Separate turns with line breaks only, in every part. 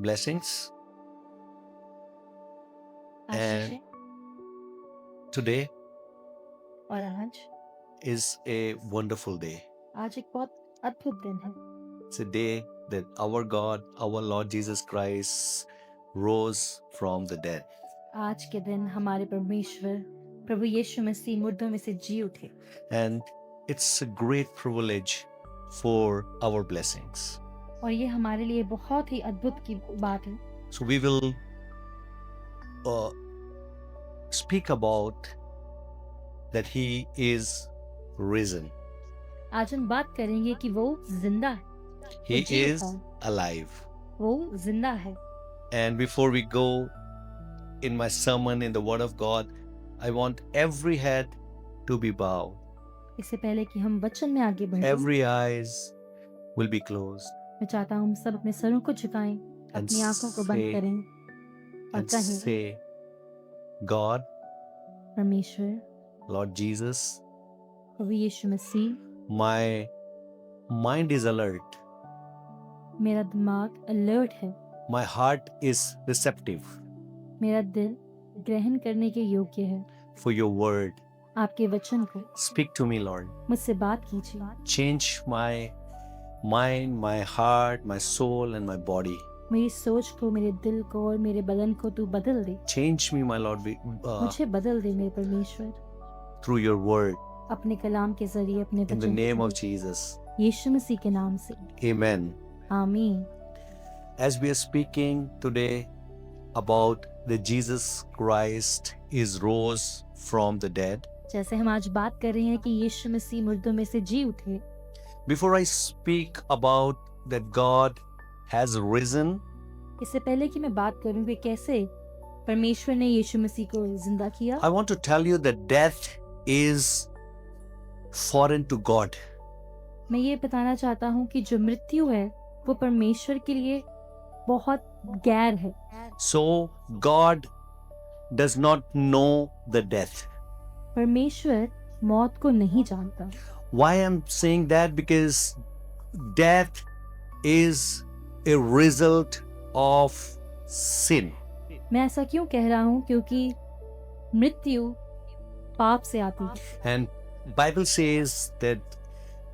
blessings.
Ashish
And today
और आज
is a wonderful day.
आज एक बहुत अद्भुत दिन है।
It's a day that our God, our Lord Jesus Christ, rose from the dead.
आज के दिन हमारे परमेश्वर प्रभु यीशु मसीह मुर्दों में से जी उठे
And it's a great privilege for our blessings.
और ये हमारे लिए बहुत ही अद्भुत की बात है।
So we will speak about that He is risen.
आज हम बात करेंगे कि वो जिंदा है,
He
जी
is
उठा।
alive.
वो जिंदा है।
And before we go in my sermon in the Word of God, I want every head to be bowed.
इससे पहले कि हम वचन में आगे बढ़ें,
Every eyes will be closed.
मैं चाहता हूँ हम सब अपने सरों को झुकाएं,
And
अपनी आंखों को बंद
say-
करें और
And
कहें,
say, God,
परमेश्वर
Lord Jesus,
Prabhu Yeshu Masih,
my mind is alert.
मेरा दिमाग अलर्ट है,
My heart is receptive
मेरा दिल ग्रहण करने के योग्य है।
for your word.
आपके वचन को
Speak to me, Lord.
मुझसे बात कीजिए,
Change my mind, my heart, my soul, and my body.
मेरी सोच को, मेरे दिल को और मेरे बदन को तू बदल दे।
Change me, my Lord,
मुझे बदल दे मेरे परमेश्वर,
through your word.
अपने कलाम के जरिए, अपने
In the
वचन के
name of
जरिए,
Jesus.
यीशु मसीह के नाम से,
Amen.
आमीन।
As we are speaking today about that Jesus Christ is rose from the dead,
जैसे हम आज बात कर रहे हैं कि यीशु मसीह मुर्दों में से जी उठे,
before I speak about that God has risen,
इससे पहले कि मैं बात करूं कि कैसे परमेश्वर ने यीशु मसीह को जिंदा किया,
I want to tell you that death is foreign to God.
मैं ये बताना चाहता हूं कि जो मृत्यु है वो परमेश्वर के लिए बहुत गैर है।
So God does not know the death.
परमेश्वर मौत को नहीं जानता।
Why I'm saying that? Because death is a result of sin.
मैं ऐसा क्यों कह रहा हूँ? क्योंकि मृत्यु पाप से आती है
And Bible says that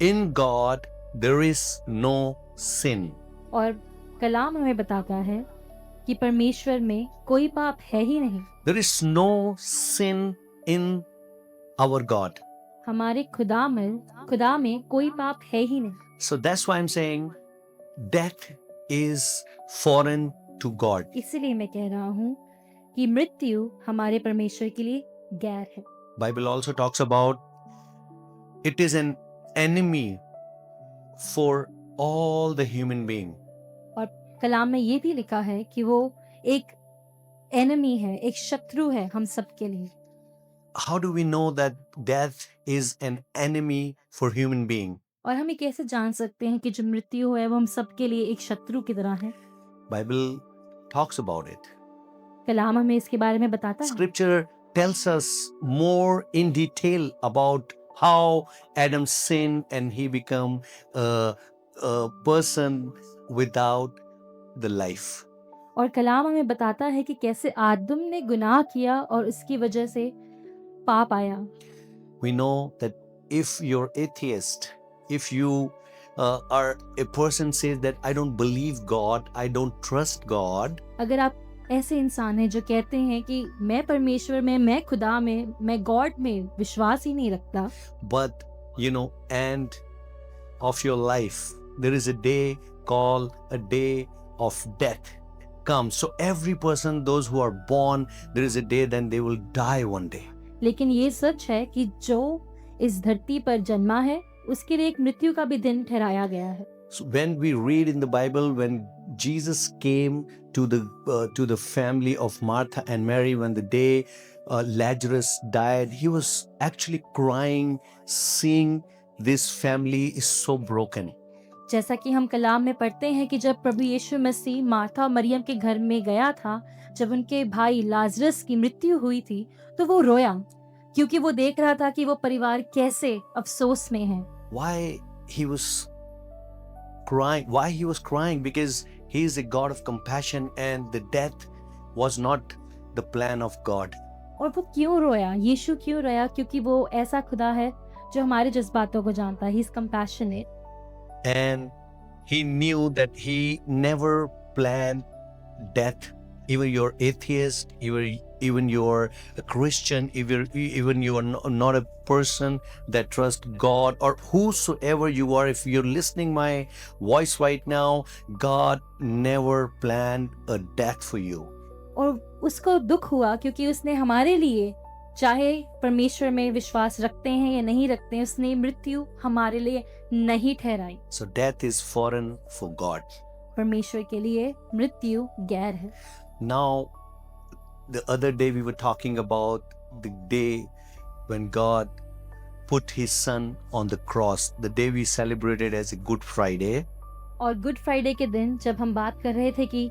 in God there is no sin.
और कलाम हमें बताता है कि परमेश्वर में कोई पाप है ही नहीं।
There is no sin in our God.
हमारे खुदा में कोई पाप है ही नहीं।
So that's why I'm saying death is foreign to God.
इसीलिए मैं कह रहा हूँ कि मृत्यु हमारे परमेश्वर के लिए गैर है।
Bible also talks about it is an enemy for all the human being.
और कलाम में ये भी लिखा है कि वो एक एनिमी है, एक शत्रु है हम सब के लिए।
How do we know that death is an enemy for human being?
और हम ये कैसे जान सकते हैं कि जो मृत्यु है वो हम सब के लिए एक शत्रु की तरह है?
Bible talks about it.
कलाम हमें इसके बारे में बताता है।
Scripture tells us more in detail about how Adam sinned and he became a person without the life.
और कलाम हमें बताता है कि कैसे आदम ने गुनाह किया और इसकी वजह से पाप आया।
We know that if you're atheist, if you are a person says that I don't believe God, I don't trust God,
अगर आप ऐसे इंसान हैं जो कहते हैं कि मैं परमेश्वर में, मैं खुदा में, मैं गॉड में विश्वास ही नहीं रखता,
but end of your life there is a day called a day of death comes. So every person, those who are born, there is a day then they will die one day.
लेकिन ये सच है कि जो इस धरती पर जन्मा है उसके लिए एक मृत्यु का भी दिन ठहराया गया है।
So when we read in the Bible, when Jesus came to the family of Martha and Mary, when the day Lazarus died, he was actually crying, seeing this family is so broken.
जैसा कि हम कलाम में पढ़ते हैं कि जब प्रभु यीशु मसीह Martha और मरियम के घर में गया था, जब उनके भाई लाजरस की मृत्यु हुई थी, तो वो रोया क्योंकि वो देख रहा था कि वो परिवार कैसे अफसोस में है।
Why he was crying? Because He is a God of compassion, and the death was not the plan of God.
और वो क्यों रोया, यीशु क्यों रोया? क्योंकि वो ऐसा खुदा है जो हमारे जज्बातों को जानता है. He is compassionate.
And he knew that he never planned death. Even you're atheist, even you're a Christian, even you are not a person that trusts God, or whosoever you are, if you're listening my voice right now, God never planned a death for you.
और उसको दुख हुआ क्योंकि उसने हमारे लिए, चाहे परमेश्वर में विश्वास रखते हैं या नहीं रखते हैं, उसने मृत्यु हमारे लिए नहीं ठहराई.
So death is foreign for God.
परमेश्वर के लिए मृत्यु गैर है.
Now, the other day we were talking about the day when God put his son on the cross, the day we celebrated as a Good Friday.
और good Friday के दिन जब हम बात कर रहे थे कि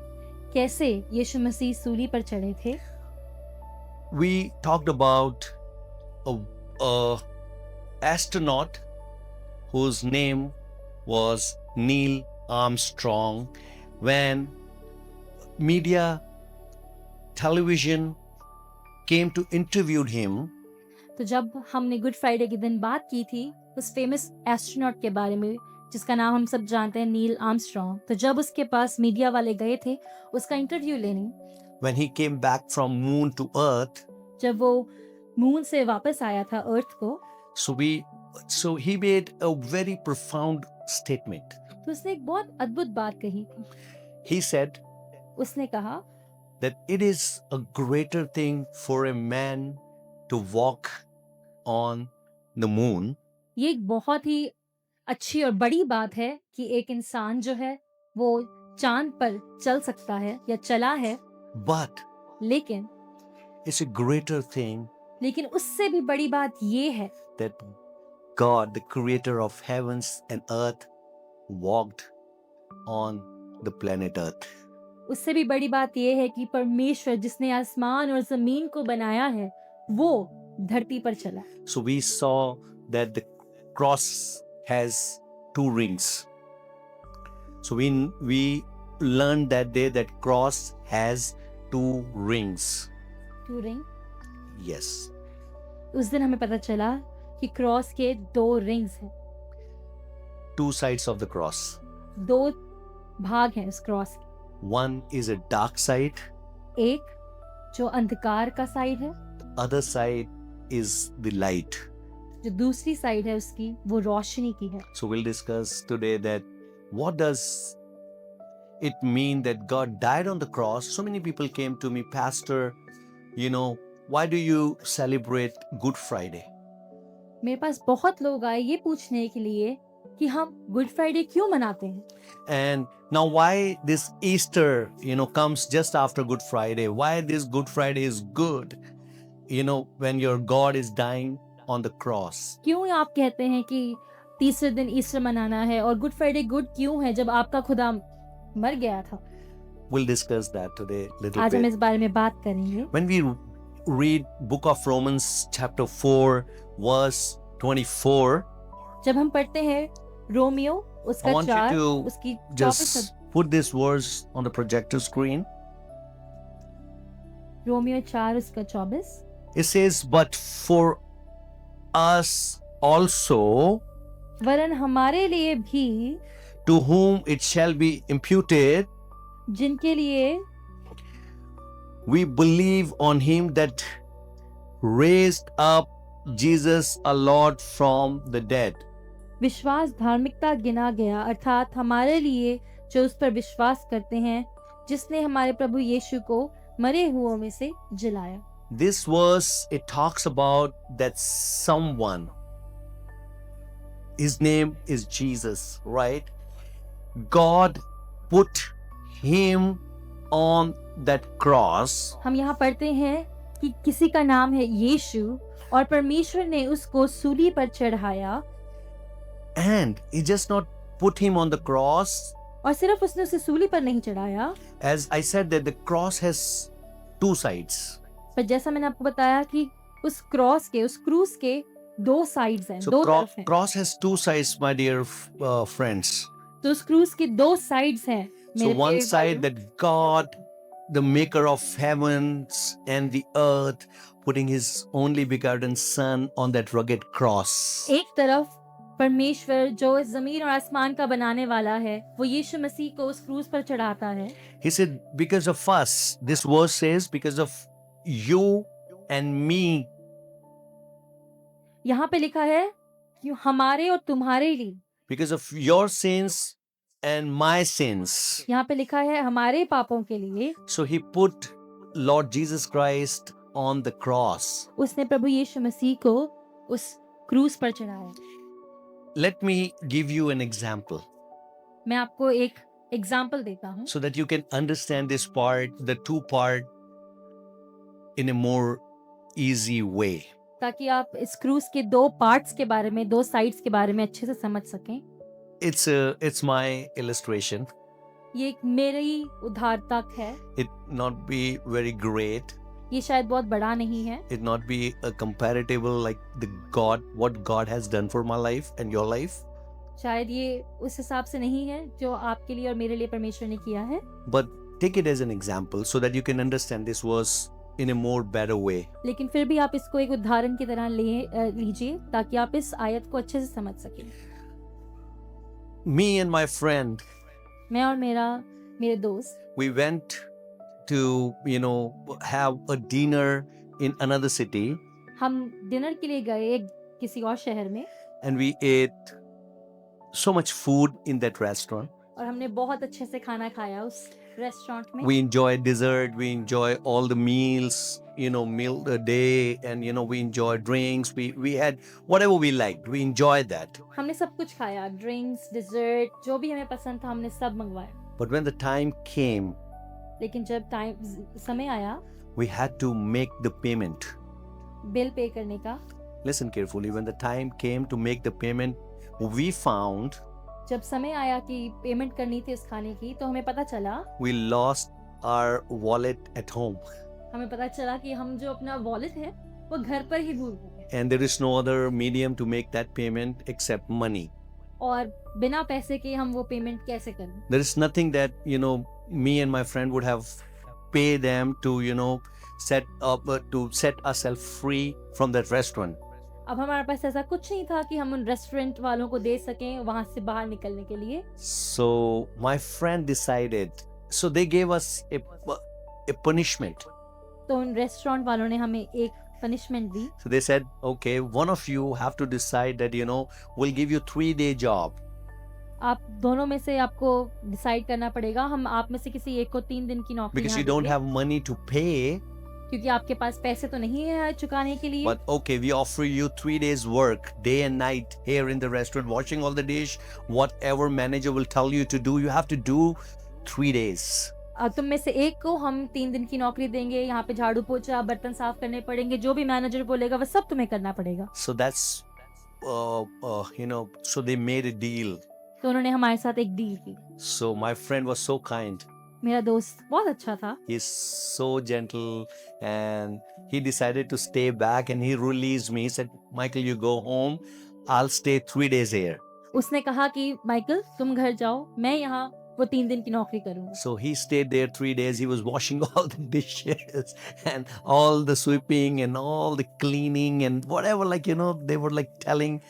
कैसे यीशु मसीह सूली पर चढ़े थे,
We talked about a astronaut whose name was Neil Armstrong. When media television came to interview him,
तो जब हमने गुड फ्राइडे के दिन बात की थी उस फेमस एस्ट्रोनॉट के बारे में जिसका नाम हम सब जानते हैं, नील आर्मस्ट्रॉन्ग, तो जब उसके पास मीडिया वाले गए थे उसका इंटरव्यू लेने,
when he came back from moon to earth,
जब वो मून से वापस आया था अर्थ को,
so he made a very profound statement.
तो उसने एक बहुत अद्भुत बात कही थी.
He said
उसने कहा
that it is a greater thing for a man to walk on the moon
ये एक बहुत ही अच्छी और बड़ी बात है कि एक इंसान जो है वो चांद पर चल सकता है या चला है,
but
लेकिन
it's a greater thing
उससे भी बड़ी बात ये है
that God, the creator of heavens and earth, walked on the planet earth.
उससे भी बड़ी बात ये है कि परमेश्वर जिसने आसमान और जमीन को बनाया है वो धरती पर चला.
So we saw that the cross has two rings. So we learned that day that cross has two rings.
Two ring.
Yes.
उस दिन हमें पता चला कि क्रॉस के 2 रिंग्स हैं,
Two sides of the cross.
2 भाग हैं उस क्रॉस के.
One is a dark side,
एक जो अंधकार का साइड है,
other side is the light.
जो दूसरी साइड है उसकी वो रोशनी की है.
So we'll discuss today that what does it mean that God died on the cross. So many people came to me, Pastor, why do you celebrate Good Friday?
मेरे पास बहुत लोग आए ये पूछने के लिए कि हम गुड फ्राइडे क्यों मनाते हैं.
And now why this Easter, comes just after Good Friday? Why this Good Friday is good, when your God is dying on the cross?
क्यों आप कहते हैं कि तीसरे दिन ईस्टर मनाना है और गुड फ्राइडे गुड क्यों है जब आपका खुदा मर गया था.
We'll discuss that today little
आज हम
bit.
इस बारे में बात करेंगे.
When we read book of Romans chapter 4 verse 24,
जब हम पढ़ते हैं रोमियो
I
उसका
want you
4
to
उसकी 24
just put this verse on the projector screen.
Romeo 4 उसका 24.
It says, but for us also,
वरन हमारे लिए भी,
to whom it shall be imputed,
जिनके लिए
we believe on him that raised up Jesus our Lord from the dead.
विश्वास धार्मिकता गिना गया, अर्थात हमारे लिए जो उस पर विश्वास करते हैं जिसने हमारे प्रभु यीशु को मरे हुओं में से जिलाया.
This verse, it talks about that someone, his name is Jesus, right? God put him on that cross,
हम यहाँ पढ़ते हैं कि किसी का नाम है यीशु और परमेश्वर ने उसको सूली पर चढ़ाया.
and he just not put him on the cross.
और सिर्फ उसने उसे सूली पर नहीं चढ़ाया,
As I said that the cross has two sides.
पर जैसा मैंने आपको बताया कि उस क्रॉस के, उस क्रूस के 2 साइड्स हैं,
So
2 तरफ हैं.
cross has two sides, my dear friends.
तो उस क्रूस की 2 साइड्स हैं
So
मेरे
one
प्रिय
side
भाइयों,
that God, the maker of heavens and the earth, putting his only begotten son on that rugged cross.
एक तरफ परमेश्वर जो इस जमीन और आसमान का बनाने वाला है, वो यीशु मसीह को उस क्रूस पर चढ़ाता है।
He said, because of us, this verse says, because of you and me,
यहाँ पे लिखा है कि हमारे और तुम्हारे लिए,
because of your sins and my sins.
यहाँ पे लिखा है हमारे पापों के लिए
So he put Lord Jesus Christ on the cross.
उसने प्रभु यीशु मसीह को उस क्रूस पर चढ़ाया।
Let me give you an example
मैं आपको एक एग्जाम्पल देता हूँ
so that you can understand this part, the two part, in a more easy way.
ताकि आप इस क्रूस के दो पार्ट्स के बारे में, दो साइड्स के बारे में अच्छे से समझ सकें।
It's my illustration.
ये एक मेरी उदारतक है।
It not be very great.
ये शायद बहुत बड़ा नहीं है,
It not be a comparable like what God has done for my life and your life.
शायद ये उस हिसाब से नहीं है जो आपके लिए और मेरे लिए परमेश्वर ने किया है,
But take it as an example so that you can understand this verse in a more better way.
लेकिन फिर भी आप इसको एक उदाहरण की तरह लीजिए ताकि आप इस आयत को अच्छे से समझ सकें।
Me and my friend,
मैं और मेरे दोस्त,
we went to, have a dinner in another city,
हम डिनर के लिए गए एक किसी और शहर में
and we ate so much food in that restaurant.
और हमने बहुत अच्छे से खाना खाया उस रेस्टोरेंट में।
We enjoy dessert, we enjoy all the meals, meal a day, and we enjoy drinks. We had whatever we liked. We enjoyed that.
हमने सब कुछ खाया, ड्रिंक्स, डिजर्ट, जो भी हमें पसंद था हमने सब मंगवाया।
But when the time came,
लेकिन जब समय आया
we had to make the payment.
Bill pay करने का,
Listen carefully. When the time came to make the payment, we found
जब समय आया कि पेमेंट करनी थी उस खाने की, तो हमें पता चला
we lost our wallet at home.
हमें पता चला कि हम जो अपना वॉलेट है वो घर पर ही भूल गए
And there is no other medium to make that payment except money.
और बिना पैसे के हम वो पेमेंट कैसे करें।
There is nothing that, me and my friend would have paid them to, to set ourselves free from that restaurant.
अब हमारे पास ऐसा कुछ नहीं था कि हम उन रेस्टोरेंट वालों को दे सकें वहां से बाहर निकलने के लिए।
So my friend decided, so they gave us a punishment.
तो उन रेस्टोरेंट वालों ने हमें एक punishment the.
So they said, okay, one of you have to decide that, we'll give you 3-day job.
आप दोनों में से आपको डिसाइड करना पड़ेगा, हम आप में से किसी एक को 3 दिन की नौकरी
Because
यहाँ
you don't
देंगे,
have money to pay.
क्योंकि आपके पास पैसे तो नहीं है चुकाने के लिए।
But okay, we offer you 3 days work, day and night here in the restaurant, washing all the dish, whatever manager will tell you to do, you have to do 3 days.
अब तुम में से एक को हम 3 दिन की नौकरी देंगे, यहाँ पे झाड़ू पोछा बर्तन साफ करने पड़ेंगे, जो भी मैनेजर बोलेगा वो सब तुम्हें करना पड़ेगा।
So that's, so they made a deal.
तो उन्होंने हमारे साथ एक डील की।
So my friend was so kind.
मेरा दोस्त बहुत अच्छा था,
He's so gentle, and he decided to stay back, and he released me. He said, Michael, you go home. I'll stay 3 days here.
उसने कहा कि माइकल तुम घर जाओ, मैं यहाँ वो 3 दिन की नौकरी करूंगा।
So he stayed there 3 days. He was washing all the dishes and all the sweeping and all the cleaning and whatever, they were telling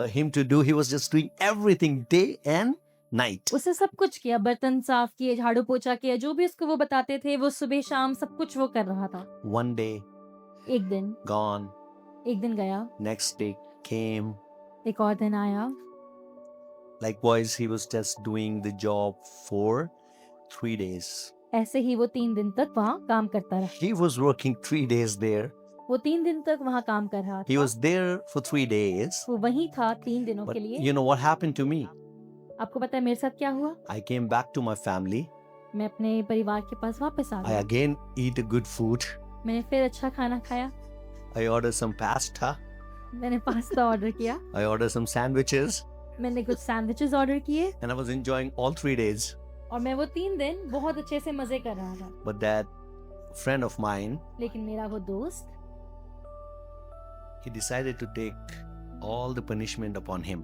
him to do. He was just doing everything day and night.
उसने सब कुछ किया, बर्तन साफ किए, झाड़ू पोछा किया, जो भी उसको वो बताते थे वो सुबह शाम सब कुछ वो कर रहा था।
One day
एक दिन
gone.
गया,
Next day came.
एक और दिन आया।
Likewise, he was just doing the job for 3 days.
ऐसे ही वो 3 दिन तक वहाँ काम करता रहा।
He was working 3 days there.
वो 3 दिन तक वहाँ काम कर रहा
He
था।
was there for 3 days.
वो वहीं था 3 दिनों
But
के लिए।
you know what happened to me?
आपको पता है मेरे साथ क्या हुआ?
I came back to my family.
मैं अपने परिवार के पास वापस आ
I
गया।
again eat a good food.
मैंने फिर अच्छा खाना खाया,
I ordered some pasta.
मैंने पास्ता ऑर्डर किया,
I ordered some sandwiches.
मैंने कुछ सैंडविचेस ऑर्डर किए
And I was enjoying all 3 days.
और मैं वो 3 दिन बहुत अच्छे से मजे कर रहा था।
But that friend of mine,
लेकिन मेरा वो दोस्त,
he decided to take all the punishment upon him.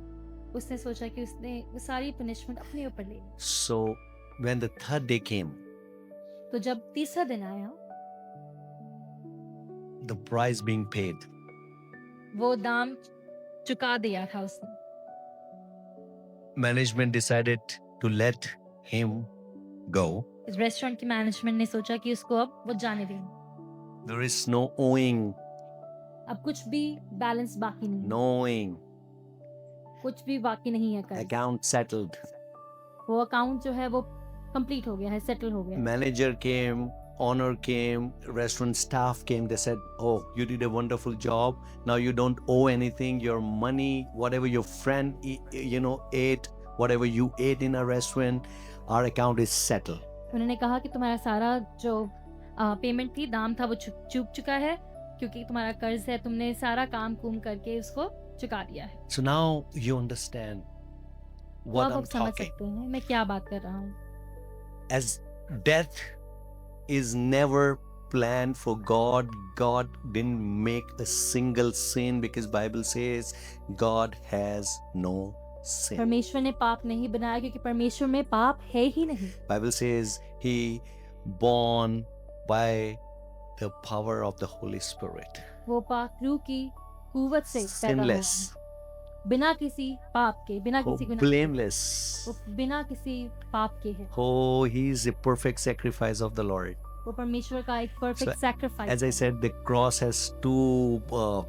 उसने सोचा कि उसने वो सारी पनिशमेंट अपने ऊपर ले ली।
So when the third day came,
तो जब तीसरा दिन आया,
the price being paid,
वो दाम चुका दिया था उसने।
management decided to let him go.
इस रेस्टोरेंट की मैनेजमेंट ने सोचा कि उसको अब वो जाने दें।
There is no owing,
अब कुछ भी बैलेंस बाकी नहीं है,
no owing,
कुछ भी बाकी नहीं है कर।
account settled.
वो अकाउंट जो है वो कंप्लीट हो गया है, सेटल हो गया है।
Manager came, owner came, restaurant staff came. They said, "Oh, you did a wonderful job. Now you don't owe anything. Your money, whatever your friend, ate, whatever you ate in a restaurant, our account is settled."
उन्होंने कहा कि तुम्हारा सारा जो payment थी, दाम था, वो चूक चुका है, क्योंकि तुम्हारा कर्ज है, तुमने सारा काम कुम करके उसको चुका दिया है।
So now you understand
तो
what
अब
I'm
आप समझ
talking.
सकते हैं मैं क्या बात कर रहा हूँ।
As death is never planned for God, God didn't make a single sin because Bible says God has no sin.
परमेश्वर ने पाप नहीं बनाया क्योंकि परमेश्वर में पाप है ही नहीं।
Bible says he born by the power of the Holy Spirit.
वो पाक रूह की कुव्वत से पैदा हुआ
Sinless,
है, बिना किसी पाप के, बिना
oh,
किसी गुनाह,
blameless.
वो बिना किसी पाप के है।
Oh, he is a perfect sacrifice of the Lord.
वो परमेश्वर का एक परफेक्ट
As
सैक्रिफाइस
I
है।
said, the cross has two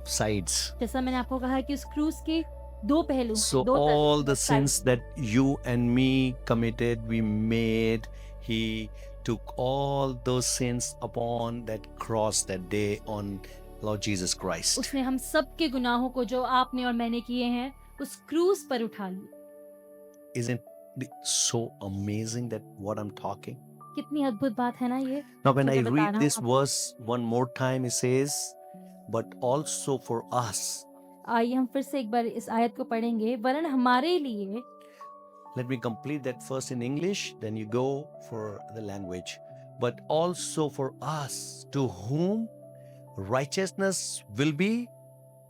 sides.
जैसा मैंने आपको कहा कि उस क्रूस के दो पहलू हैं,
So
दो तरफ
all
हैं,
the
side.
sins that you and me committed, we made, he took all those sins upon that cross that day on Lord Jesus Christ.
उसने हम सब के गुनाहों को जो आपने और मैंने किए हैं उस क्रूस पर उठा लिया।
Isn't it so amazing that what I'm talking?
कितनी अद्भुत बात है ना ये।
Now when
जो
I
मैं बता
read
रहा हूँ
this
आपको।
verse one more time, it says, but also for us.
आइए हम फिर से एक बार इस आयत को पढ़ेंगे। वरन हमारे लिए,
Let me complete that first in English, then you go for the language. But also for us, to whom righteousness will be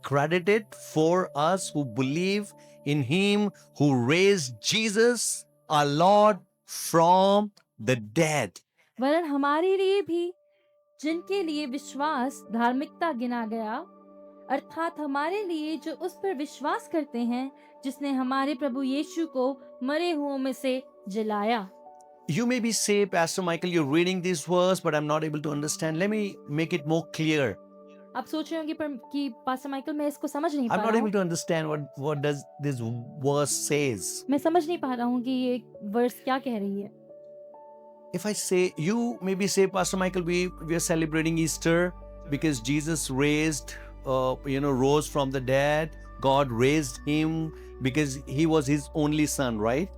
credited for us who believe in him who raised Jesus our Lord from the dead.
वरन हमारे लिए भी जिनके लिए विश्वास धार्मिकता गिना गया, अर्थात हमारे लिए जो उस पर विश्वास करते हैं जिसने हमारे प्रभु यीशु को मरे हुओं में से जिलाया।
You may be say, Pastor Michael, you're reading this verse, but I'm not able to understand. Let me make it more clear.
आप सोच रहे होंगे कि पास्टर माइकल मैं इसको समझ नहीं पा
I'm not
रहा हूँ।
able to understand what does this verse says.
मैं समझ नहीं पा रहा हूँ कि ये वर्स क्या कह रही है।
If I say, you maybe say, Pastor Michael, we are celebrating Easter because Jesus rose from the dead. God raised him because he was his only son, right?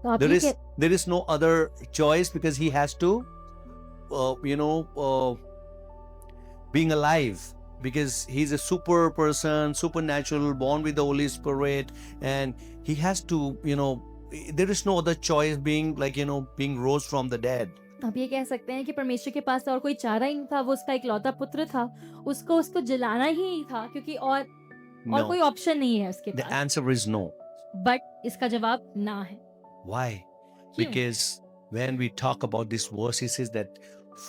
तो आप
There
ये
is no other choice because he has to, being alive, because he's a super person, supernatural, born with the Holy Spirit, and he has to, there is no other choice being being rose from the dead.
आप ये कह सकते हैं कि परमेश्वर के पास और कोई चारा ही नहीं था, वो उसका इकलौता पुत्र था, उसको जलाना ही था क्योंकि और
No,
कोई ऑप्शन नहीं है उसके
the
pass.
answer is no.
But इसका जवाब ना है।
Why?
क्यों?
Because when we talk about this verse, he says that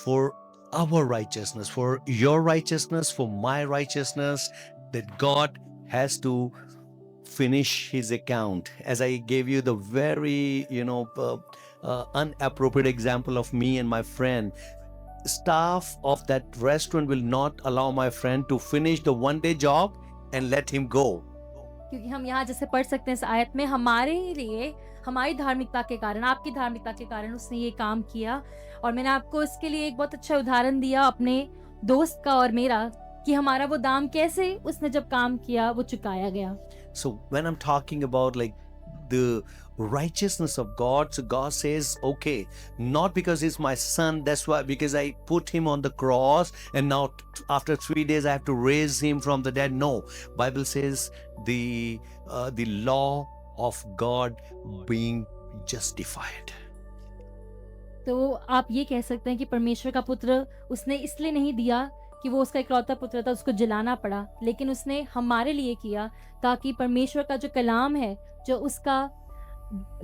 for our righteousness, for your righteousness, for my righteousness, that God has to finish his account. As I gave you the very, unappropriate example of me and my friend, staff of that restaurant will not allow my friend to finish the one-day job and let him go.
क्योंकि हम यहाँ जैसे पढ़ सकते हैं इस आयत में, हमारे लिए हमारी धार्मिकता के कारण, आपकी धार्मिकता के कारण उसने ये काम किया। और मैंने आपको इसके लिए एक बहुत अच्छा उदाहरण दिया अपने दोस्त का और मेरा, कि हमारा वो दाम कैसे उसने जब काम किया वो चुकाया गया।
So when I'm talking about like the righteousness of God, so God says, okay, not because he's my son, that's why, because I put him on the cross and now after 3 days I have to raise him from the dead. No, Bible says the law of God being justified.
तो आप ये कह सकते हैं कि परमेश्वर का पुत्र उसने इसलिए नहीं दिया कि वो उसका इकलौता पुत्र था, उसको जलाना पड़ा, लेकिन उसने हमारे लिए किया ताकि परमेश्वर का जो कलाम है, जो उसका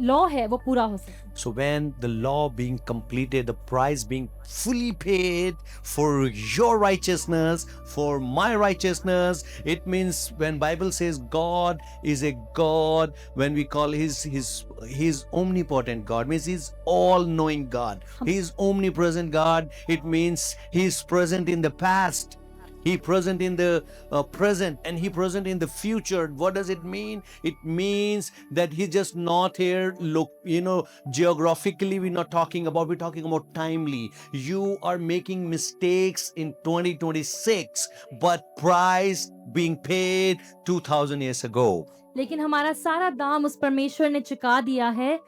लॉ है वो पूरा हो सके।
So when the law being completed, the price being fully paid for your righteousness, for my righteousness, it means when Bible says God is a God, when we call He's omnipotent God, means He's all-knowing God. He is omnipresent God. It means He's present in the past. He present in the present, and He present in the future. What does it mean? It means that He's just not here. Look, geographically we're not talking about. We're talking about timely. You are making mistakes in 2026, but price being paid 2000 years ago.
लेकिन हमारा सारा दाम उस परमेश्वर ने चुका दिया है।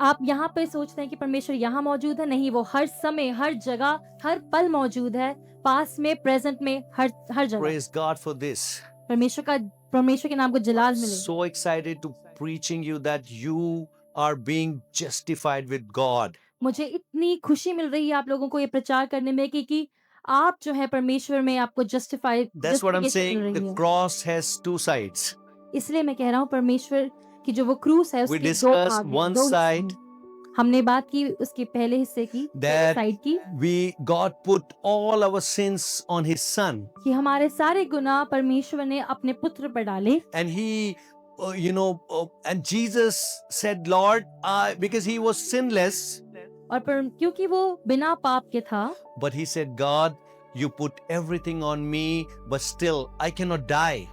आप यहाँ पे सोचते हैं कि परमेश्वर यहाँ मौजूद है, नहीं, वो हर समय, हर जगह, हर पल मौजूद है, पास में, प्रेजेंट में, हर जगह।
Praise God for this.
परमेश्वर के नाम को जलाल मिले।
So excited to preaching you that you are being justified with God.
मुझे इतनी खुशी मिल रही है आप लोगों को ये प्रचार करने में कि आप जो है परमेश्वर में आपको justify
That's what I'm
mill
saying.
रही
The
है।
cross has two sides.
इसलिए मैं कह रहा हूँ परमेश्वर की जो वो क्रूस है
We
उसके दो
discussed
भाग हैं,
one
दो हिस्से
side
हैं। हमने बात की उसके पहले हिस्से की, पहले
that
साइड की,
God put all our sins on His Son,
कि हमारे सारे गुनाह परमेश्वर ने अपने पुत्र पर डाले।
and He, and Jesus said, Lord, because He was sinless,
और क्योंकि वो बिना पाप के था,
but He said, God, you put everything on me, but still I cannot die.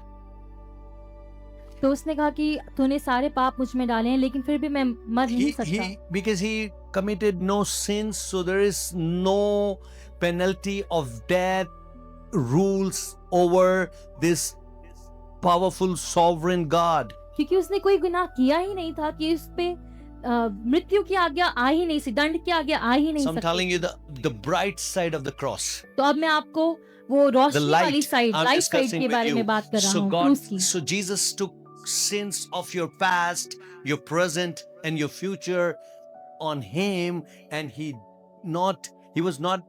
तो उसने कहा कि तूने सारे पाप मुझ में डाले हैं, लेकिन फिर भी मैं मर नहीं सकता।
Because He committed no sins, so there is no penalty of death rules over this powerful sovereign God.
क्योंकि उसने कोई गुनाह किया ही नहीं था कि उस पे मृत्यु की आज्ञा आ ही नहीं, दंड की आज्ञा आ ही नहीं
So I'm
सकती।
telling you the bright side of the cross.
तो अब मैं आपको वो
The
रोशनी वाली
light.
Side,
I'm
light side
discussing
के
with
बारे
you.
में बात कर रहा
So
हूँ, क्रूस की।
so Jesus took sins of your past, your present, and your future on Him, and He was not,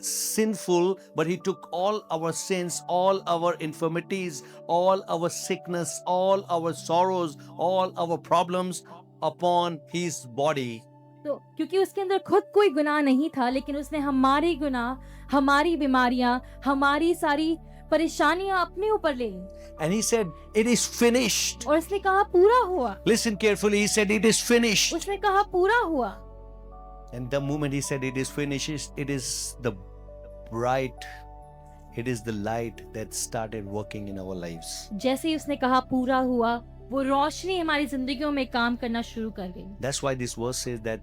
sinful, but He took all our sins, all our infirmities, all our sickness, all our sorrows, all our problems upon His body.
तो क्योंकि उसके अंदर खुद कोई गुनाह नहीं था, लेकिन उसने हमारे गुनाह, हमारी बीमारियां, हमारी सारी परेशानियां अपने ऊपर ले ली।
And He said, it is finished.
और उसने कहा पूरा हुआ।
Listen carefully. He said, it is finished.
उसने कहा पूरा हुआ।
And the moment He said, it is finished, it is the bright, it is the light that started working in our lives.
जैसे ही उसने कहा पूरा हुआ, वो रोशनी हमारी जिंदगियों में काम करना शुरू कर गई।
That's why this verse says that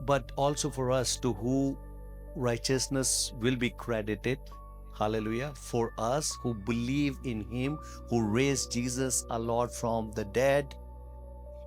but also for us, to who righteousness will be credited. Hallelujah. For us who believe in Him, who raised Jesus our Lord from the dead.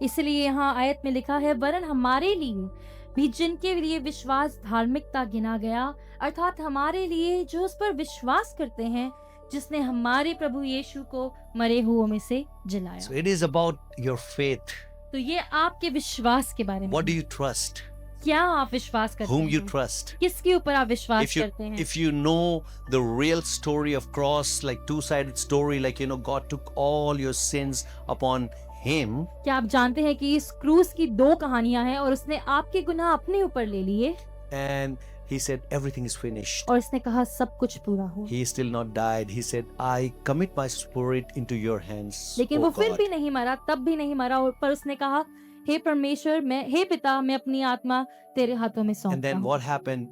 इसलिए यहाँ आयत में लिखा है, वरन हमारे लिए भी जिनके लिए विश्वास धार्मिकता गिना गया, अर्थात हमारे लिए जो उस पर विश्वास करते हैं, जिसने हमारे प्रभु यीशु को मरे हुओं में से जिलाया।
So it is about your faith.
तो ये आपके विश्वास के बारे में।
What do you trust?
क्या आप विश्वास करते
Whom
हैं?
you trust?
किसके ऊपर आप विश्वास
If you
करते हैं?
if you know the real story of cross, like two-sided story, like God took all your sins upon Him.
क्या आप जानते हैं कि इस क्रूस की दो कहानियां हैं और उसने आपके गुनाह अपने ऊपर ले लिए
And He said, everything is finished.
और उसने कहा सब कुछ पूरा हुआ।
He still not died. He said, I commit my spirit into your hands.
लेकिन
O
वो फिर
God.
भी नहीं मरा, तब भी नहीं मरा, और पर उसने कहा, हे परमेश्वर, हे पिता, मैं अपनी आत्मा तेरे हाथों में
And
सौंपता
then
हूँ।
what happened?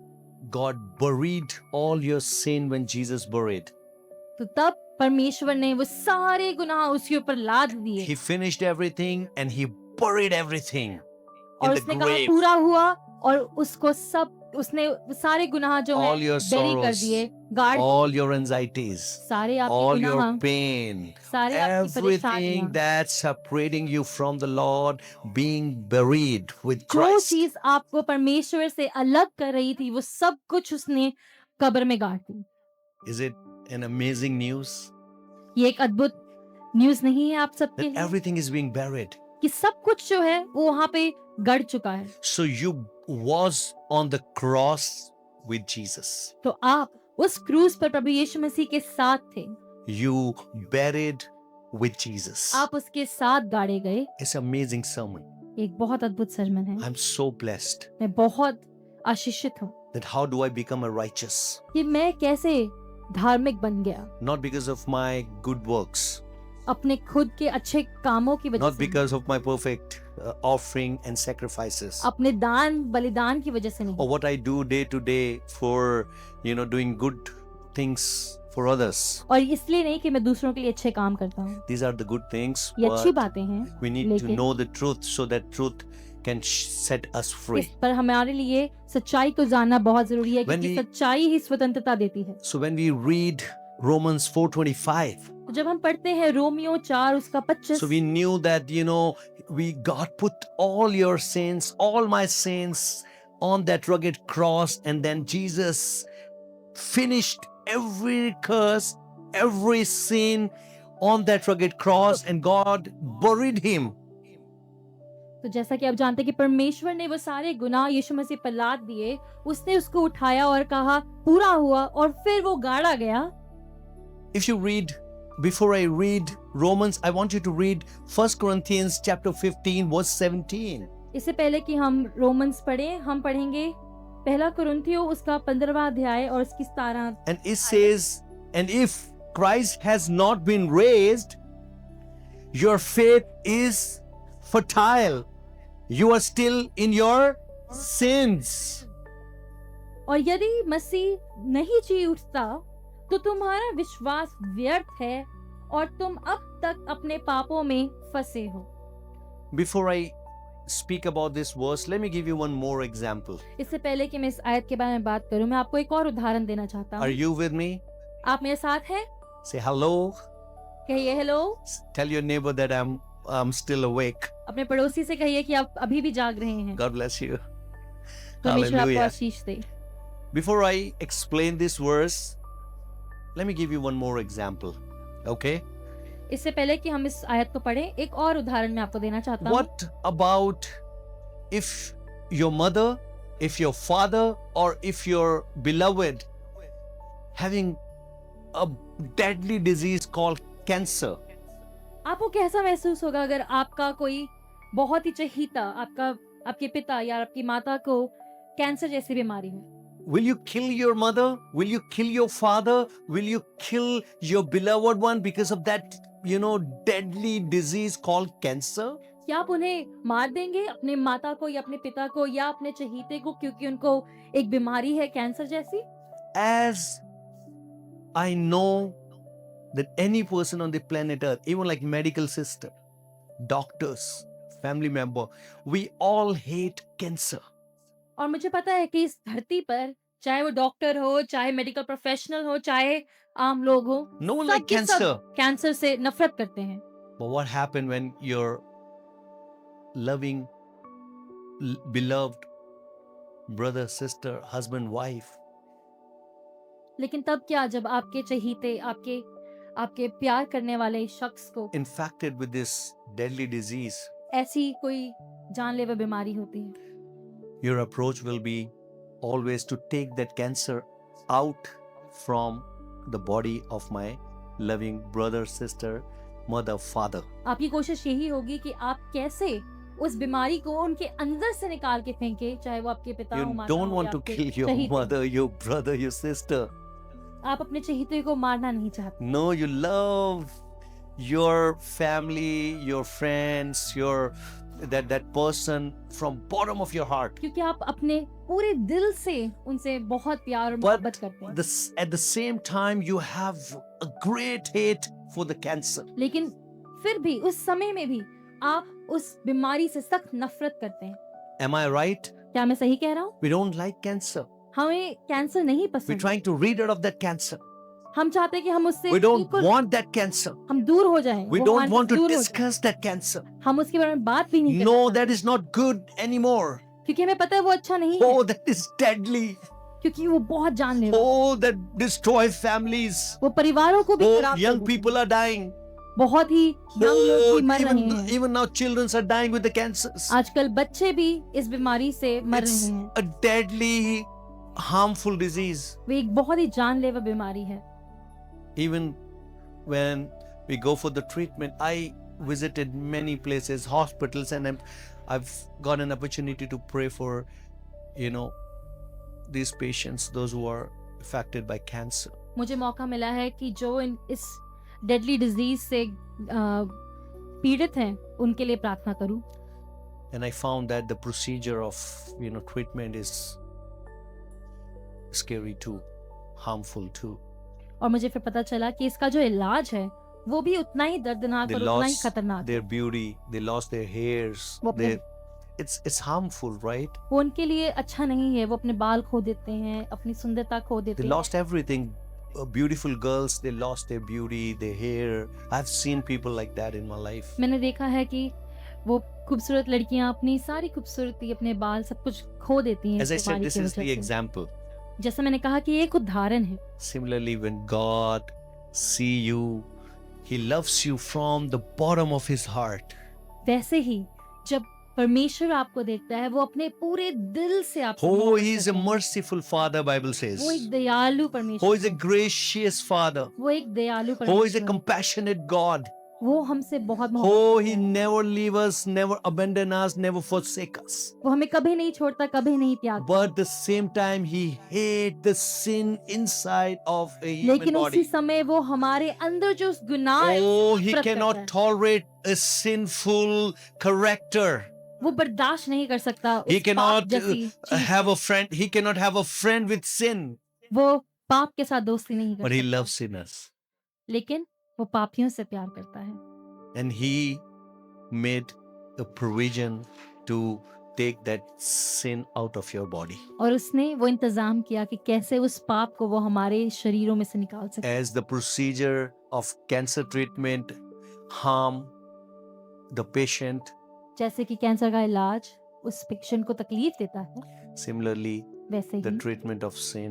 God buried all your sin when Jesus buried.
तो तब परमेश्वर ने वो सारे गुनाह उसके ऊपर लाद दिए
He finished everything and He buried everything
और
in the
उसने कहा
grave.
पूरा हुआ, और उसको सब, उसने सारे गुनाह जो
All
है
your
बरी कर
sorrows,
दिए, गाड़,
all your anxieties,
सारे आपके
all
गुनाह,
your pain,
सारे आपकी
everything
परेशानियां,
that's separating you from the Lord being buried with
जो
Christ.
चीज आपको परमेश्वर से अलग कर रही थी, वो सब कुछ उसने कब्र में गाड़ दी।
Is it an amazing news?
ये एक अद्भुत न्यूज नहीं है आप सबके
That
लिए
everything is being buried.
कि सब कुछ जो है वो वहां पे गड़ चुका है।
So you was on the cross with Jesus.
तो आप उस क्रूज पर प्रभु यीशु मसीह के साथ थे।
You buried with Jesus.
आप उसके साथ गाड़े गए।
It's an amazing sermon.
एक बहुत अद्भुत सरमन है।
I'm so blessed
मैं बहुत आशीषित हूँ
that how do I become a righteous?
कि मैं कैसे धार्मिक बन गया,
Not because of my good works,
अपने खुद के अच्छे कामों की वजह
not
से,
because of my perfect offering and sacrifices,
अपने दान बलिदान की वजह से नहीं,
or what I do day to day for, doing good things for others.
और इसलिए नहीं कि मैं दूसरों के लिए अच्छे काम करता हूँ।
These are the good things,
ये अच्छी
but
बातें हैं,
we need to
लेकिन
know the truth so that truth can set us
इस
free.
पर हमारे लिए सच्चाई को जानना बहुत जरूरी है,
When
क्योंकि
we-
सच्चाई ही स्वतंत्रता देती है।
So when we read Romans 4:25,
तो जब हम पढ़ते हैं रोमियो 4 उसका 25,
so we knew that God put all your sins, all my sins on that rugged cross, and then Jesus finished every curse, every sin on that rugged cross, and God buried him.
तो जैसा कि आप जानते हैं कि परमेश्वर ने वो सारे गुनाह यीशु मसीह पर लाद दिए, उसने उसको उठाया और कहा पूरा हुआ, और फिर वो गाड़ा गया।
If you read, before I read Romans, I want you to read 1 Corinthians chapter 15 verse 17.
इससे पहले कि हम रोमन्स पढ़ें, हम पढ़ेंगे पहला कुरिन्थियों उसका 15वां अध्याय और उसकी 17।
And it says, and if Christ has not been raised, your faith is fertile. You are still in your sins.
और यदि मसीह नहीं जी उठता तो तुम्हारा विश्वास व्यर्थ है और तुम अब तक अपने पापों में फंसे हो।
Before I speak about this verse, let me give you one more example.
इससे पहले कि मैं इस आयत के बारे में बात करूं, मैं आपको एक और उदाहरण देना चाहता
Are
हूं।
you with me?
आप मेरे साथ हैं?
Say hello.
कहिए hello.
Tell your neighbor that I'm still awake.
अपने पड़ोसी से कहिए कि आप अभी भी जाग रहे हैं।
God bless you.
परमेश्वर आपको
Hallelujah.
Ashish they.
Before I explain this verse, let me give you one more example. Okay?
इससे पहले कि हम इस आयत को पढ़ें, एक और उदाहरण मैं आपको देना चाहता हूँ।
What about if your mother, if your father, or if your beloved having a deadly disease called cancer?
आपको कैसा महसूस होगा अगर आपका कोई बहुत ही चहीता, आपके पिता या आपकी माता को कैंसर जैसी बीमारी हो?
Will you kill your mother? Will you kill your father? Will you kill your beloved one because of that, deadly disease called cancer?
क्या आप उन्हें मार देंगे, अपने माता को या अपने पिता को या अपने चहीते को, क्योंकि उनको एक बीमारी है कैंसर जैसी?
As I know that any person on the planet Earth, even like medical system, doctors, family member, we all hate cancer.
और मुझे पता है कि इस धरती पर चाहे वो डॉक्टर हो, चाहे मेडिकल प्रोफेशनल हो, चाहे आम लोग हो,
No one
सब
like
के
cancer.
सब कैंसर से नफरत करते हैं।
But what happened when your loving, beloved brother, sister, husband, wife
लेकिन तब क्या जब आपके चहीते, आपके प्यार करने वाले शख्स को
infected with this deadly disease,
ऐसी कोई जानलेवा बीमारी होती है,
your approach will be always to take that cancer out from the body of my loving brother, sister, mother, father.
आपकी कोशिश यही होगी कि आप कैसे उस बीमारी को उनके अंदर से निकाल के फेंके, चाहे वो आपके पिता हो,
You
माता
don't
हो
want
या
to
आपके
kill your
चहीते।
mother, your brother, your sister.
आप अपने चहीते को मारना नहीं चाहते।
No, you love your family, your friends, that person from bottom of your heart.
क्योंकि आप अपने पूरे दिल से उनसे बहुत प्यार और
But
मोहब्बत करते हैं,
at the same time, you have a great hate for the cancer.
लेकिन फिर भी उस समय में भी आप उस बीमारी से सख्त नफरत करते हैं।
Am I right?
क्या मैं सही कह रहा हूँ?
We don't like cancer.
हमें कैंसर नहीं
We're
पसंद।
trying to rid out of that cancer.
हम चाहते हैं कि हम उससे
We don't
बिल्कुल
want that cancer.
हम दूर हो जाएं।
We
वो
don't
हमारे
want
से
to
दूर हो
discuss that cancer.
जाएं। हम उसके बारे में बात भी नहीं कर
No,
सकते,
that is not good anymore.
क्योंकि हमें पता है वो अच्छा नहीं है,
Oh, that is deadly.
क्योंकि वो बहुत जानलेवा है।
Oh, that destroys families.
वो परिवारों को भी
Oh,
खराब कर
young
देता है।
people are dying.
बहुत ही young लोग
Oh,
भी मर रहे
even,
हैं।
even now children are dying with the cancers.
आजकल बच्चे भी इस बीमारी से मर
It's
रहे हैं।
a deadly, harmful disease.
वो एक बहुत ही जानलेवा बीमारी है।
Even when we go for the treatment. I visited many places, hospitals, and I've got an opportunity to pray for, you know, these patients, those who are affected by cancer.
मुझे मौका मिला है कि जो इस डेडली डिजीज से पीड़ित हैं उनके लिए प्रार्थना करूं।
And I found that the procedure of, treatment is scary too, harmful too.
और मुझे फिर पता चला कि इसका जो इलाज है वो भी उतना ही दर्दनाक
They
और उतना ही
lost
खतरनाक है।
their beauty, they lost their hairs.
वो अपने-
It's harmful, right?
वो उनके लिए अच्छा नहीं है, वो अपने बाल खो देते हैं, अपनी सुंदरता खो देते
They
हैं।
lost everything. Beautiful girls, they lost their beauty, their hair. I've seen people like that in my life.
मैंने देखा है कि वो खूबसूरत लड़कियां अपनी सारी खूबसूरती, अपने बाल, सब कुछ खो देती हैं
As I
इस
said,
बीमारी
this
की
is the
वजह से।
example.
जैसा मैंने कहा कि ये एक उदाहरण है।
Similarly, when God see you, He loves you from the bottom of His heart.
वैसे ही जब परमेश्वर आपको देखता है वो अपने पूरे दिल से आपको
Oh,
मोहब्बत
He is a
करता है।
merciful Father, Bible says.
वो एक दयालु
Oh,
परमेश्वर
He is a gracious Father.
वो एक दयालु
Oh, He is a
परमेश्वर
compassionate God.
वो हमसे बहुत मोहब्बत
Oh,
करता
He
है।
never leave us, never abandon us, never forsake us.
वो हमें कभी नहीं छोड़ता, कभी नहीं त्यागता।
But at the same time, He hate the sin inside of a human
लेकिन उसी
body.
समय वो हमारे अंदर जो उस गुनाह है,
Oh,
उसको
He
नफरत करता
cannot
है।
tolerate a sinful character.
वो बर्दाश्त नहीं कर सकता
He
उस पाप
cannot
जैसी चीज।
have a friend. He cannot have a friend with sin.
वो पाप के साथ दोस्ती नहीं कर
But He
सकता,
loves sinners.
लेकिन वो पापियों से प्यार करता है।
And He made a provision to take that sin out of your body.
और उसने वो इंतजाम किया कि कैसे उस पाप को वो हमारे शरीरों में से निकाल सके।
As the procedure of cancer treatment harm the patient,
जैसे कि कैंसर का इलाज उस पेशेंट को तकलीफ देता है,
similarly,
वैसे
the
he
treatment of sin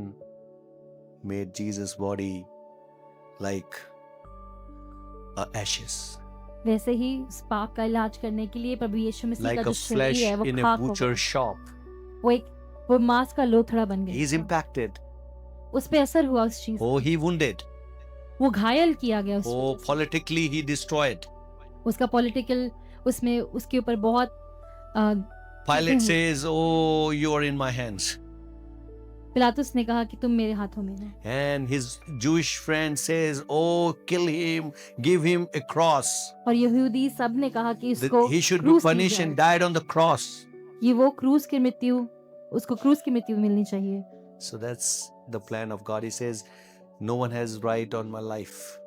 made Jesus' body like ashes,
वैसे ही उस पाप का इलाज करने के लिए प्रभु यीशु मसीह
like
का
a
जो
flesh
शरीर है वो
in a
खाक हो
butcher
गया।
shop.
वो मांस का लोथड़ा बन
He's
गया।
impacted.
उस पे असर हुआ उस चीज,
Oh, he wounded.
वो घायल किया गया उस
Oh,
चीज से।
politically he destroyed.
उसका पॉलिटिकल उसमें उसके ऊपर बहुत
Pilate
Mhm.
says, "Oh, you are in my hands."
पिलातुस ने कहा कि तुम मेरे हाथों में हो।
And his Jewish friend says, "Oh, kill him, give him a cross.
और यहूदी सब ने कहा कि
That
इसको
he should be
क्रूस की
punished and
जाए।
died on the cross."
ये वो क्रूस की मृत्यु, उसको क्रूस की मृत्यु मिलनी चाहिए।
So that's the plan of God. He says, "No one has right on my life."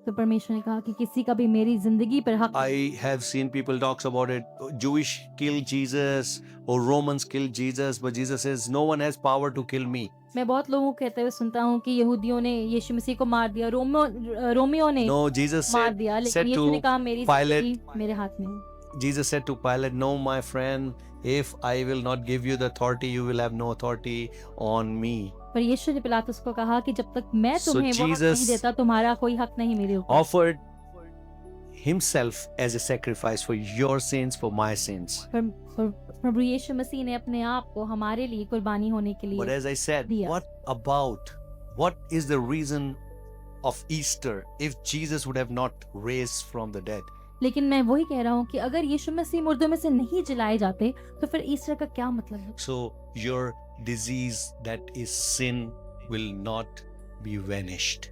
तो परमेश्वर ने कहा कि किसी का भी मेरी जिंदगी पर हक
I have seen people talks about it. Jewish kill Jesus or Romans kill Jesus, but Jesus says, "No one has power to kill me."
मैं बहुत लोगों को कहते हुए सुनता हूँ कि यहूदियों ने यीशु मसीह को मार दिया, रोमियो ने
No, Jesus
मार
said,
दिया, लेकिन
said
यीशु ने
to
कहा मेरी
Pilate,
जिंदगी मेरे हाथ में है।
Jesus said to Pilate, "No, my friend, if I will not give you the authority, you will have no authority on me."
पर यीशु ने पिलातुस को कहा कि जब तक मैं
So
तुम्हें वो हक
Jesus
नहीं देता, तुम्हारा कोई हक नहीं मेरे ऊपर।
Offered himself as a sacrifice for your sins, for my sins.
प्रभु यीशु मसीह ने अपने आप को हमारे लिए कुर्बानी होने के
But
लिए
as I said,
दिया।
what is the reason of Easter if Jesus would have not raised from the dead?
लेकिन मैं वही कह रहा हूँ कि अगर यीशु मसीह मुर्दों में से नहीं जिलाए जाते तो फिर ईस्टर का क्या मतलब है।
So your disease, that is sin, will not be vanished.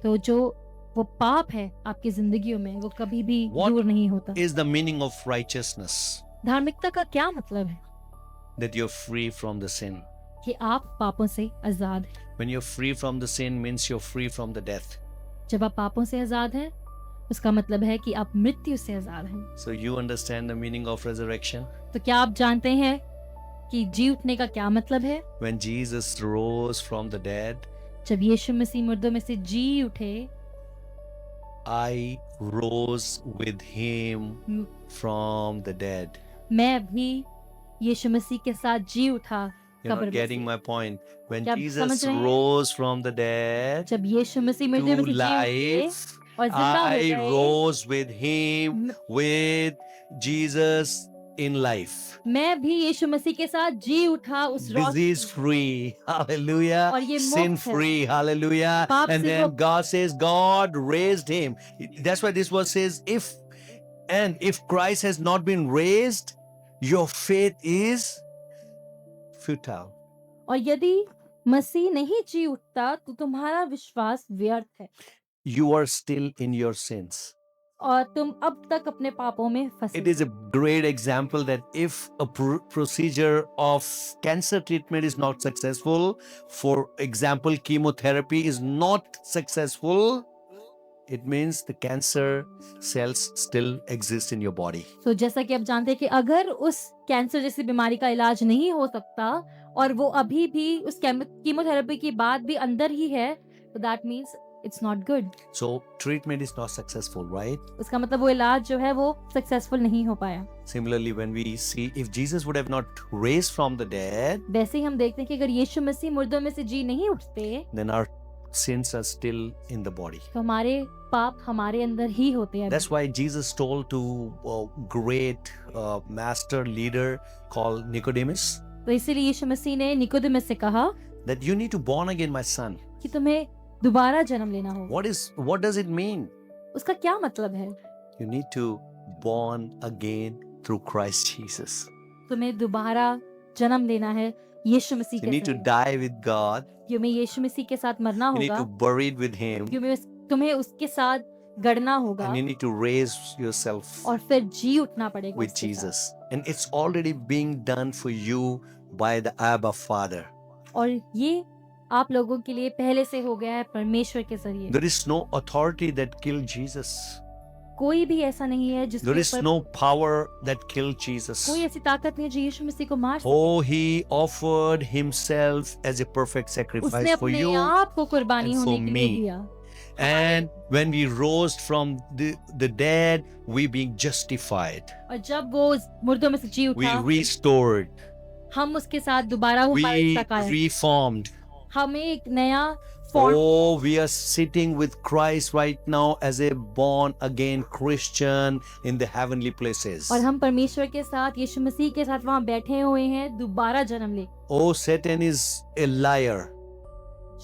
तो जो वो पाप है आपकी जिंदगियों में वो कभी भी
What
दूर नहीं होता।
Is the meaning of righteousness?
धार्मिकता का क्या मतलब है?
That you're free from the sin.
कि आप पापों से आजाद हैं।
When you're free from the sin means you're free from the death.
जब आप पापों से आजाद हैं उसका मतलब है कि आप मृत्यु से आजाद हैं।
So you understand the meaning of resurrection?
तो क्या आप जानते हैं कि जी उठने का क्या मतलब है?
When Jesus rose from the dead,
जब यीशु मसीह मुर्दों में से जी उठे,
I rose with him
म-
from the dead.
मैं भी यीशु मसीह के साथ जी उठा
You're
कब्र
not
में
getting
से।
my point. When
क्या आप
Jesus
समझ रहे हैं?
rose from the dead
जब यीशु मसीह मुर्दों में
to
से जी उठे
life,
और जिंदा हो
I
गए,
rose with him,
म-
with Jesus in life.
मैं भी यीशु मसीह के साथ जी उठा उस रोशनी
Disease free, hallelujah.
और ये
Sin
मुक्त है।
free, hallelujah.
पाप
And
से
then
मुक्त।
God says, God raised him. That's why this verse says, if Christ has not been raised, your faith is futile.
और यदि मसीह नहीं जी उठता तो तुम्हारा विश्वास व्यर्थ है
You are still in your sins.
और तुम अब तक अपने पापों में फंसे
It is a great example that if a procedure of cancer treatment is not successful, for example, chemotherapy is not successful, it means the cancer cells still exist in your body.
तो जैसा कि आप जानते हैं कि अगर उस cancer जैसी बीमारी का इलाज नहीं हो सकता और वो अभी भी उस कीमोथेरेपी के बाद भी अंदर ही है तो that means it's not good.
So treatment is not successful, right?
उसका मतलब वो इलाज जो है वो सक्सेसफुल नहीं हो पाया।
Similarly, when we see if Jesus would have not raised from the dead,
वैसे ही हम देखते हैं कि अगर यीशु मसीह मुर्दों में से जी नहीं उठते
then our sins are still in the body.
तो हमारे पाप हमारे अंदर ही होते हैं।
That's why Jesus told to a great master leader called Nicodemus
तो इसीलिए यीशु मसीह ने निकोदेमुस से कहा
that you need to born again, my son.
कि तुम्हें दोबारा जन्म लेना होगा।
What does it mean?
उसका क्या मतलब है?
You need to born again through Christ Jesus.
तुम्हें दोबारा जन्म लेना है यीशु मसीह
You
के
need to
साथ।
die with God.
तुम्हें यीशु मसीह के साथ मरना
You need
होगा।
to buried with Him,
तुम्हें उसके साथ गड़ना होगा
and you need to raise yourself
और फिर जी उठना पड़ेगा
with
उसके साथ।
Jesus. And it's already being done for you by the Abba Father.
और ये आप लोगों के लिए पहले से हो गया है परमेश्वर के जरिए।
There is no authority that killed Jesus.
कोई भी ऐसा नहीं है जिसके
There is
ऊपर
no power that killed Jesus.
कोई ऐसी ताकत नहीं है जो यीशु मसीह को मार सके।
Oh, He offered Himself as a perfect
उसने
sacrifice for
अपने
you.
आप को कुर्बानी
and
होने
for
के लिए
me.
दिया।
And when we rose from the dead, we being justified.
और जब वो मुर्दों में से जी
We
उठा
restored.
हम उसके साथ दोबारा वो
We
पाए
reformed.
हमें एक नया form
Oh, we are sitting with Christ right now as a born again Christian in the heavenly places.
और हम परमेश्वर के साथ यीशु मसीह के साथ वहाँ बैठे हुए हैं दोबारा जन्म ले।
Oh, Satan is a liar.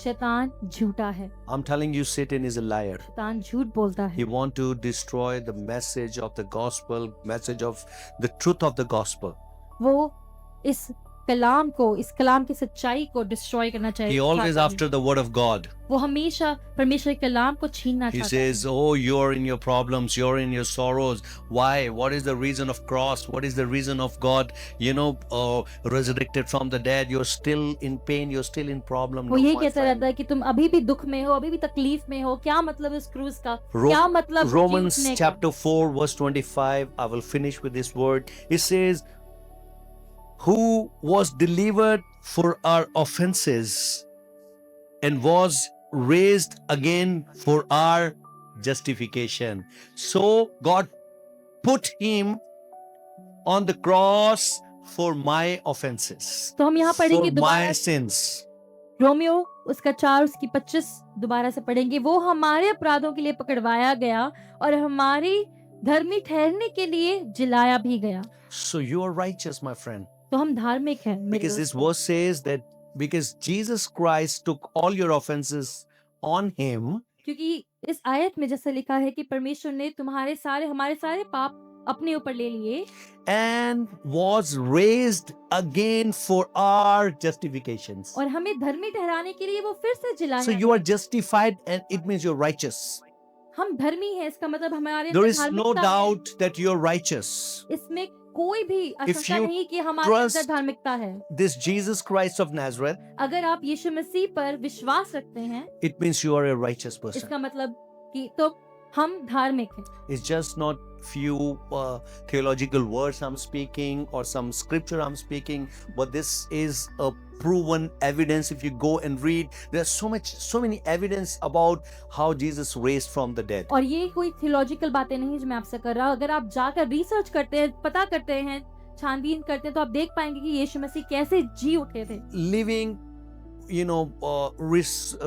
शैतान झूठा है।
I'm telling you, Satan is a liar.
शैतान झूठ बोलता
He
है।
want to destroy the message of the gospel, message of the truth of the gospel.
वो इस कलाम की सच्चाई को डिस्ट्रॉय करना
He
चाहिए।
always after the word of God.
वो हमेशा परमेश्वर के कलाम को छीनना
He
चाहता है।
says, oh, you're in your problems, you're in your sorrows. Why? What is the reason of cross? What is the reason of God, resurrected from the dead? You're still in pain, you're still in problem.
वो
No,
ये
my
कहता
friend.
रहता है कि तुम अभी भी दुख में हो, अभी भी तकलीफ में हो। क्या मतलब इस क्रूज का? क्या मतलब जी
Romans
उठने का?
chapter 4 verse 25. I will finish with this word. It says, who was delivered for our offenses and was raised again for our justification. So God put him on the cross for my offenses,
तो हम यहाँ पढ़ेंगे
for
दोबारा
my sins.
Romeo उसका 4 उसकी 25 दोबारा से पढ़ेंगे। वो हमारे अपराधों के लिए पकड़वाया गया और हमारी धर्मी ठहरने के लिए जिलाया भी गया।
So you are righteous, my friend.
तो हम धार्मिक हैं मेरे
Because this
दोस्तों।
verse says that because Jesus Christ took all your offenses on him,
क्योंकि इस आयत में जैसा लिखा है कि परमेश्वर ने हमारे सारे पाप अपने ऊपर ले लिए
and was raised again for our justifications.
और हमें धर्मी ठहराने के लिए वो फिर से जिलाया
So you are justified and it means you're righteous.
हम धर्मी हैं इसका मतलब हमारे
There
अंदर
is no
धार्मिकता है।
doubt that you're righteous.
इसमें कोई भी आशंका
you
नहीं कि हमारे अंदर
trust-
धार्मिकता है।
This Jesus Christ of Nazareth,
अगर आप यीशु मसीह पर विश्वास रखते हैं
it means you are a righteous person.
इसका मतलब कि तो हम धार्मिक हैं।
It's just not few theological words I'm speaking or some scripture I'm speaking, but this is a proven evidence. If you go and read, there's so many evidence about how Jesus raised from the dead.
और ये कोई theological बातें नहीं जो मैं आपसे कर रहा हूँ। अगर आप जाकर रिसर्च करते हैं, पता करते हैं, छानबीन करते हैं तो आप देख पाएंगे कि यीशु मसीह कैसे जी उठे थे।
Living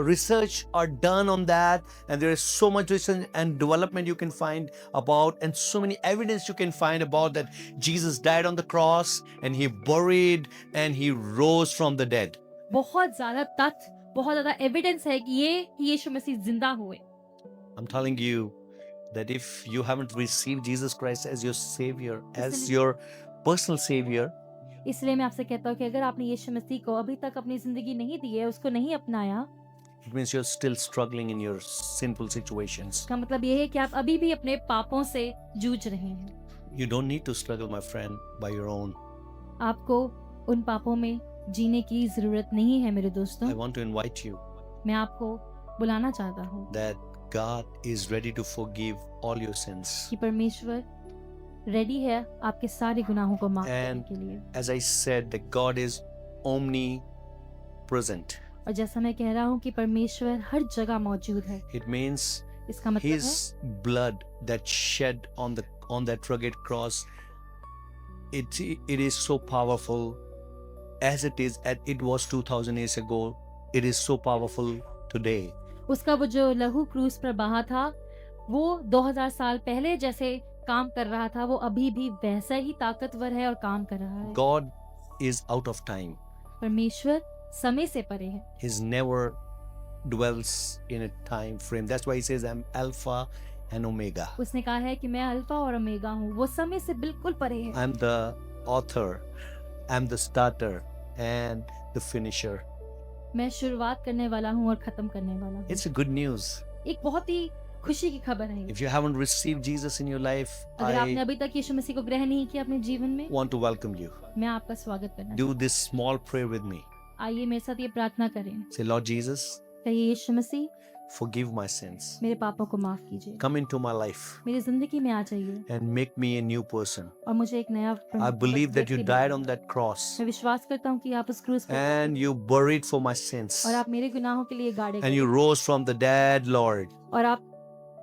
research are done on that, and there is so much research and development you can find about, and so many evidence you can find about that Jesus died on the cross and he buried and he rose from the dead.
बहुत ज़्यादा तथ्य, बहुत ज़्यादा evidence है कि यीशु मसीह जिंदा हुए।
I'm telling you that if you haven't received Jesus Christ as your savior, as
इसलिए-
your personal savior,
इसलिए मैं आपसे कहता हूँ कि अगर आपने यीशु मसीह को अभी तक अपनी जिंदगी नहीं दी है, उसको नहीं अपनाया,
it means you're still struggling in your sinful situations.
इसका मतलब ये है कि आप अभी भी अपने पापों से जूझ रहे हैं।
You don't need to struggle, my friend, by your own.
आपको उन पापों में जीने की जरूरत नहीं है मेरे दोस्तों।
I want to invite you
मैं आपको बुलाना चाहता हूँ
that God is ready to forgive all your sins.
कि परमेश्वर रेडी है आपके सारे गुनाहों को माफ करने
And
के लिए।
as I said, that God is omnipresent.
और जैसा मैं कह रहा हूँ कि परमेश्वर हर जगह मौजूद है,
It means
इसका मतलब है
His blood that shed on that rugged cross, it is so powerful as it was 2000 years ago. It is so powerful today.
उसका वो जो लहू क्रूस पर बहा था, वो 2000 साल पहले जैसे काम कर रहा था, वो अभी भी वैसा ही ताकतवर है और काम कर रहा है।
God is out of time.
परमेश्वर समय से परे है,
He's never dwells in a time frame. That's why He says, I'm Alpha and Omega.
उसने कहा है कि मैं अल्फा और ओमेगा हूँ, वो समय से बिल्कुल परे है।
I'm the author, I'm the starter and the finisher.
मैं शुरुआत करने वाला हूँ और खत्म करने वाला हूँ।
It's a good news.
एक बहुत ही खुशी की खबर है ये।
If you haven't received Jesus in your life,
अगर आपने
I
अभी तक यीशु मसीह को ग्रहण नहीं किया अपने जीवन में,
want to welcome you.
मैं आपका स्वागत करना
Do this small prayer with me.
आइए मेरे साथ ये प्रार्थना करें।
Say, Lord Jesus,
कहिए, यीशु मसीह
forgive my sins.
मेरे पापों को माफ कीजिए,
Come into my life
मेरी जिंदगी में आ जाइए
and make me a new person.
और मुझे एक नया
I believe that you
व्यक्ति
died
बनाइए।
on that cross
मैं विश्वास करता हूँ कि आप उस क्रूस पर
and you buried for my sins
और आप मेरे गुनाहों के लिए गाड़े
and
गए
you rose from the dead, Lord.
और आप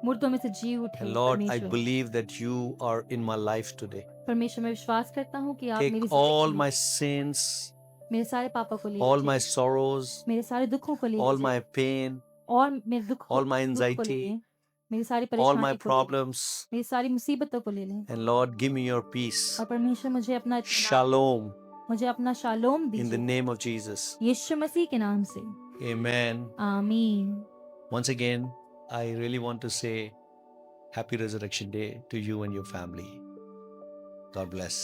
मुर्दों में से जी उठे।
And Lord, I
परमेश्वर,
believe that you are in my life today.
परमेश्वर, मैं विश्वास करता हूँ कि आप मेरी
Take all
जिंदगी
my
में
sins,
मेरे सारे पापों को ले
all
लीजिए,
my sorrows,
मेरे सारे दुखों को ले
all
लीजिए
my pain,
और मेरे दुख
all my
दुख को ले
anxiety,
लें, मेरी सारी
all my
परेशानी को ले लें,
problems.
मेरी सारी मुसीबतों को ले लें
And Lord, give me your peace.
और परमेश्वर मुझे अपना इत्मीनान,
Shalom
मुझे अपना शालोम
in the
दीजिए
name of Jesus.
यीशु मसीह के नाम से,
Amen.
आमीन।
Once again, I really want to say Happy Resurrection Day to you and your family. God bless.